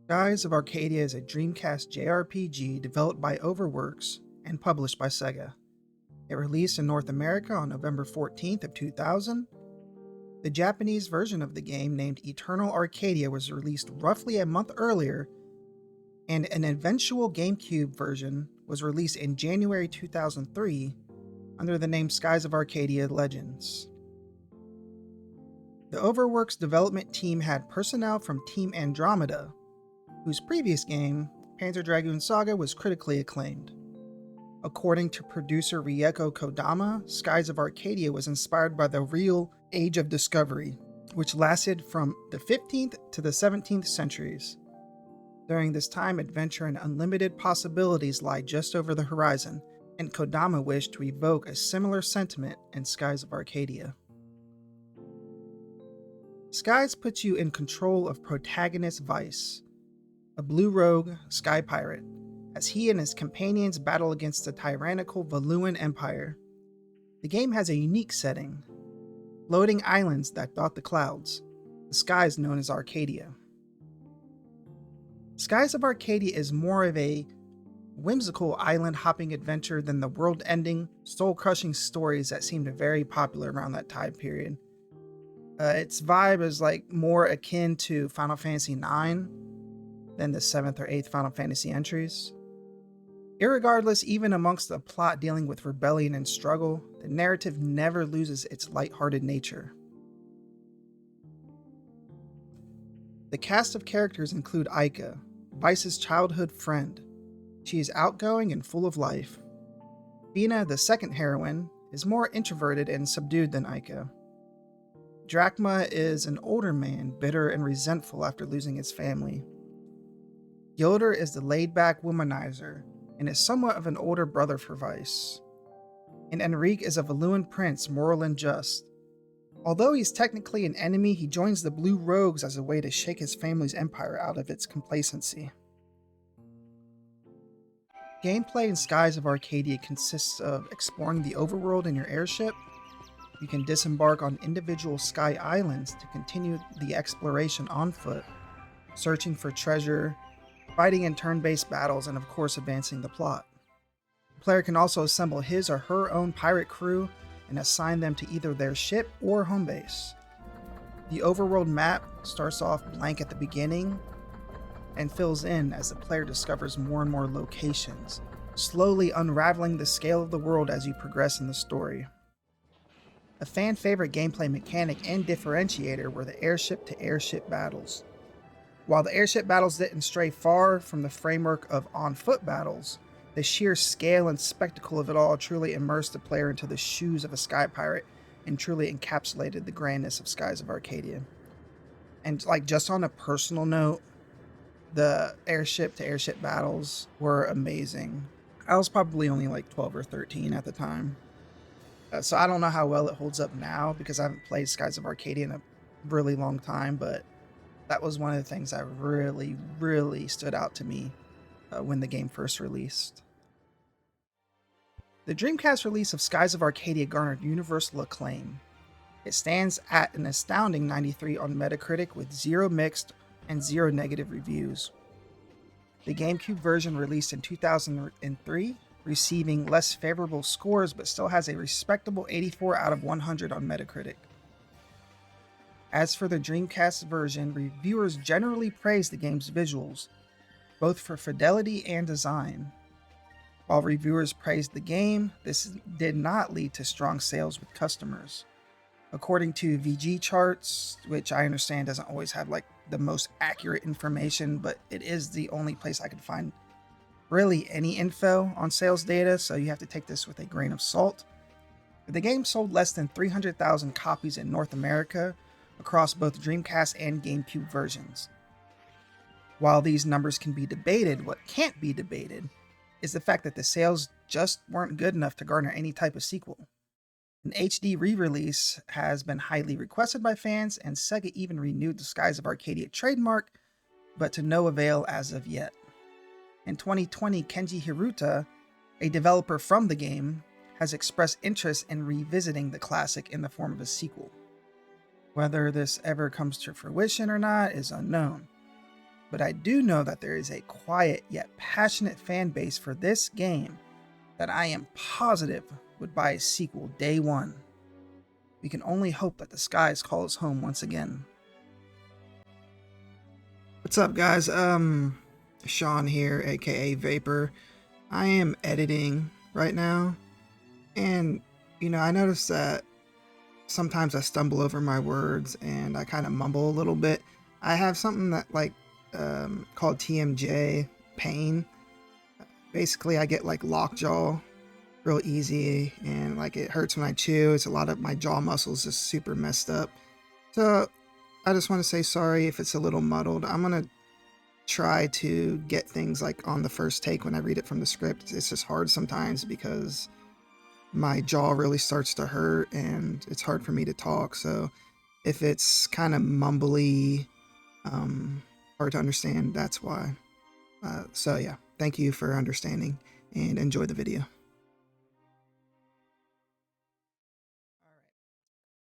Skies of Arcadia is a Dreamcast JRPG developed by Overworks and published by Sega. It released in North America on November 14th of 2000. The Japanese version of the game, named Eternal Arcadia, was released roughly a month earlier, and an eventual GameCube version was released in January 2003 under the name Skies of Arcadia Legends. The Overworks development team had personnel from Team Andromeda, whose previous game, Panzer Dragoon Saga, was critically acclaimed. According to producer Rieko Kodama, Skies of Arcadia was inspired by the real Age of Discovery, which lasted from the 15th to the 17th centuries. During this time, adventure and unlimited possibilities lie just over the horizon, and Kodama wished to evoke a similar sentiment in Skies of Arcadia. Skies puts you in control of protagonist Vice, a blue rogue sky pirate, as he and his companions battle against the tyrannical Valuan Empire. The game has a unique setting: floating islands that dot the clouds, the skies known as Arcadia. Skies of Arcadia is more of a whimsical island-hopping adventure than the world-ending, soul-crushing stories that seemed very popular around that time period. Its vibe is more akin to Final Fantasy IX than the 7th or 8th Final Fantasy entries. Irregardless, even amongst the plot dealing with rebellion and struggle, the narrative never loses its lighthearted nature. The cast of characters include Aika, Vice's childhood friend. She is outgoing and full of life. Fina, the second heroine, is more introverted and subdued than Aika. Drachma is an older man, bitter and resentful after losing his family. Gilder is the laid-back womanizer, and is somewhat of an older brother for Vice. And Enrique is a Valuan prince, moral and just. Although he's technically an enemy, he joins the Blue Rogues as a way to shake his family's empire out of its complacency. Gameplay in Skies of Arcadia consists of exploring the overworld in your airship. You can disembark on individual sky islands to continue the exploration on foot, searching for treasure, fighting in turn-based battles, and of course advancing the plot. The player can also assemble his or her own pirate crew and assign them to either their ship or home base. The overworld map starts off blank at the beginning and fills in as the player discovers more and more locations, slowly unraveling the scale of the world as you progress in the story. A fan-favorite gameplay mechanic and differentiator were the airship-to-airship battles. While the airship battles didn't stray far from the framework of on-foot battles, the sheer scale and spectacle of it all truly immersed the player into the shoes of a sky pirate and truly encapsulated the grandness of Skies of Arcadia. And just on a personal note, the airship-to-airship battles were amazing. I was probably only 12 or 13 at the time. So I don't know how well it holds up now because I haven't played Skies of Arcadia in a really long time, but that was one of the things that really, really stood out to me when the game first released. The Dreamcast release of Skies of Arcadia garnered universal acclaim. It stands at an astounding 93 on Metacritic with 0 mixed and 0 negative reviews. The GameCube version released in 2003, receiving less favorable scores, but still has a respectable 84 out of 100 on Metacritic. As for the Dreamcast version, reviewers generally praise the game's visuals, both for fidelity and design. While reviewers praised the game, this did not lead to strong sales with customers. According to VG charts, which I understand doesn't always have the most accurate information, but it is the only place I could find really any info on sales data, so you have to take this with a grain of salt. The game sold less than 300,000 copies in North America across both Dreamcast and GameCube versions. While these numbers can be debated, what can't be debated is the fact that the sales just weren't good enough to garner any type of sequel. An HD re-release has been highly requested by fans, and Sega even renewed the Skies of Arcadia trademark, but to no avail as of yet. In 2020, Kenji Hiruta, a developer from the game, has expressed interest in revisiting the classic in the form of a sequel. Whether this ever comes to fruition or not is unknown. but I do know that there is a quiet yet passionate fan base for this game that I am positive would buy a sequel day one. We can only hope that the skies call us home once again. What's up, guys? Sean here, aka Vapor. I am editing right now, and I noticed that sometimes I stumble over my words and I kind of mumble a little bit. I have something that called TMJ pain. Basically, I get like lockjaw real easy, and like it hurts when I chew. It's a lot of my jaw muscles just super messed up. So I just want to say sorry if it's a little muddled. I'm gonna try to get things like on the first take when I read it from the script. It's just hard sometimes because my jaw really starts to hurt and it's hard for me to talk. So if it's kind of mumbly, hard to understand, that's why. So yeah, thank you for understanding and enjoy the video.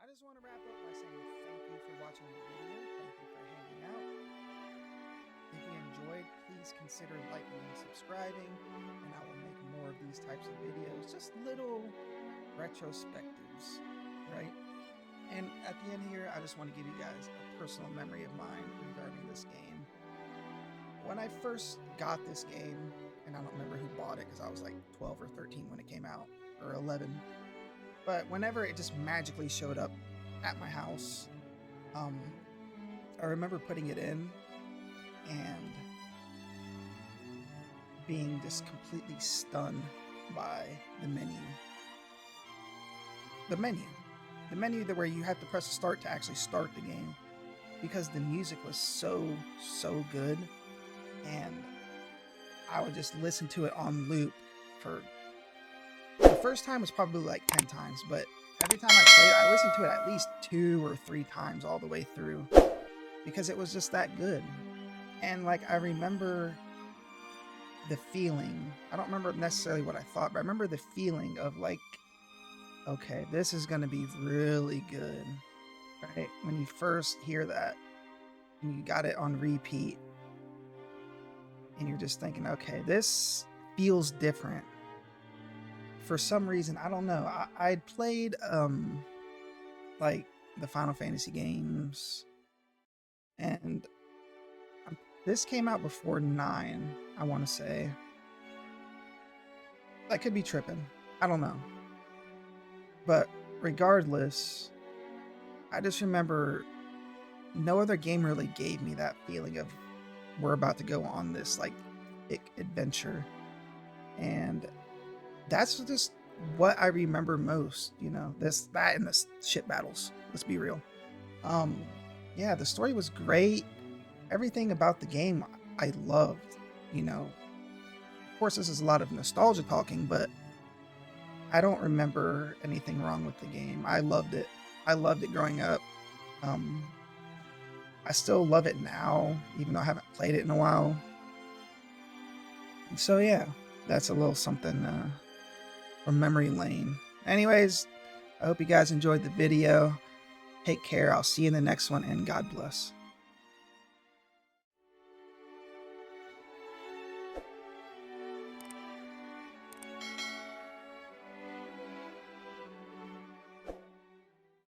I just want to wrap up by saying thank you for watching the video. Thank you for hanging out. If you enjoyed, please consider liking and subscribing, and I will make more of these types of videos, just little retrospectives, right? And at the end here, I just want to give you guys a personal memory of mine regarding this game. When I first got this game, and I don't remember who bought it because I was like 12 or 13 when it came out, or 11. But whenever it just magically showed up at my house, I remember putting it in and being just completely stunned by the menu. The menu where you have to press start to actually start the game, because the music was so good, and I would just listen to it on loop for the first time was probably like 10 times, but every time I played it, I listened to it at least 2 or 3 times all the way through, because it was just that good. And like, I remember the feeling. I don't remember necessarily what I thought, but I remember the feeling of like, okay, this is gonna be really good, right? When you first hear that and you got it on repeat and you're just thinking, okay, this feels different. For some reason, I don't know. I'd played like the Final Fantasy games, and this came out before 9, I want to say. I could be tripping. I don't know. But regardless, I just remember no other game really gave me that feeling of we're about to go on this like big adventure. And that's just what I remember most, that and the ship battles. Let's be real. Yeah, the story was great. Everything about the game I loved, Of course, this is a lot of nostalgia talking, but I don't remember anything wrong with the game. I loved it. I loved it growing up. I still love it now, even though I haven't played it in a while. So yeah, that's a little something from memory lane. Anyways, I hope you guys enjoyed the video. Take care. I'll see you in the next one, and God bless.